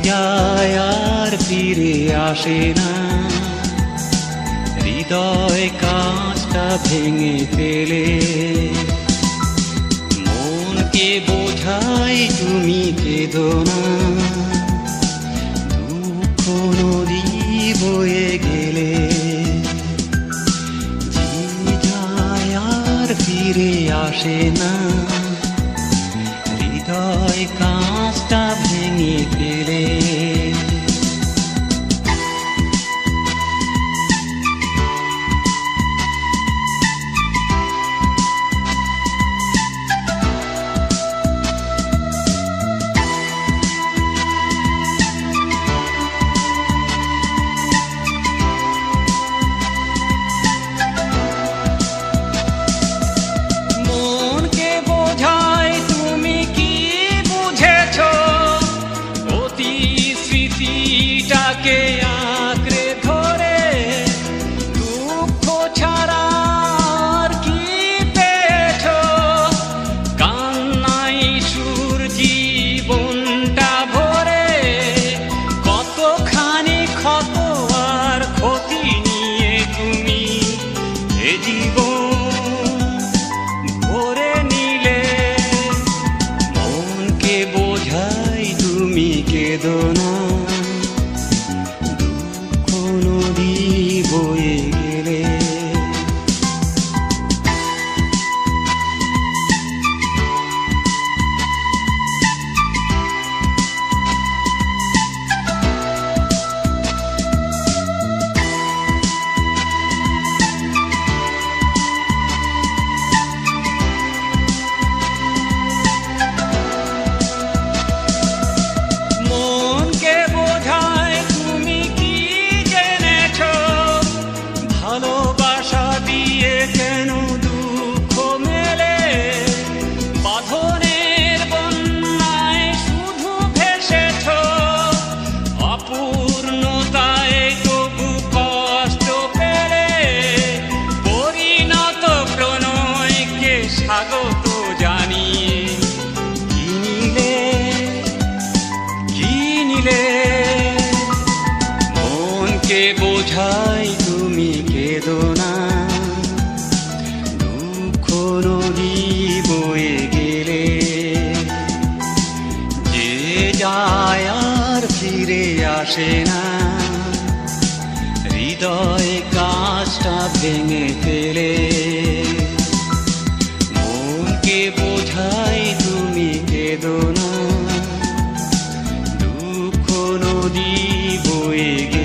যায় আর ফিরে আসে না, হৃদয় কাঁচটা ভেঙে ফেলে। মনকে বোঝাই তুমি কেঁদো না, দুঃখ নদী বয়ে গেলে যে যায় আর ফিরে আসে না, হৃদয় কাঁচটা ভেঙে ফেলে। আঁকড়ে ধরে দুঃখ ছাড়া আর কি পেয়েছ, কান্নাই সুর জীবনটা ভরে, কতখানি ক্ষত আর ক্ষতি নিয়ে তুমি এ জীবন ভরে নিলে। মনকে বোঝাই তুমি কেঁদো না, বয়ে গেলে। মনকে বোঝায় তুমি কি জেনেছো, ভালোবাসা দিয়ে কেন দুঃখ মেলে, বাঁধনের বন্যায় শুধু ভেসেছ, অপূর্ণতায় তবু কষ্ট পেলে, পরিণত প্রণয়কে স্বাগত জানিয়ে কিনিলে। মনকে বোঝাই তুমি কেঁদো না, দুঃখ নদী বয়ে গেলে যে যায় আর ফিরে আসে না, হৃদয় কাঁচটা ভেঙে ফেলে। মনকে বোঝাই তুমি কেঁদো না, দুঃখ নদী বয়ে গেলে।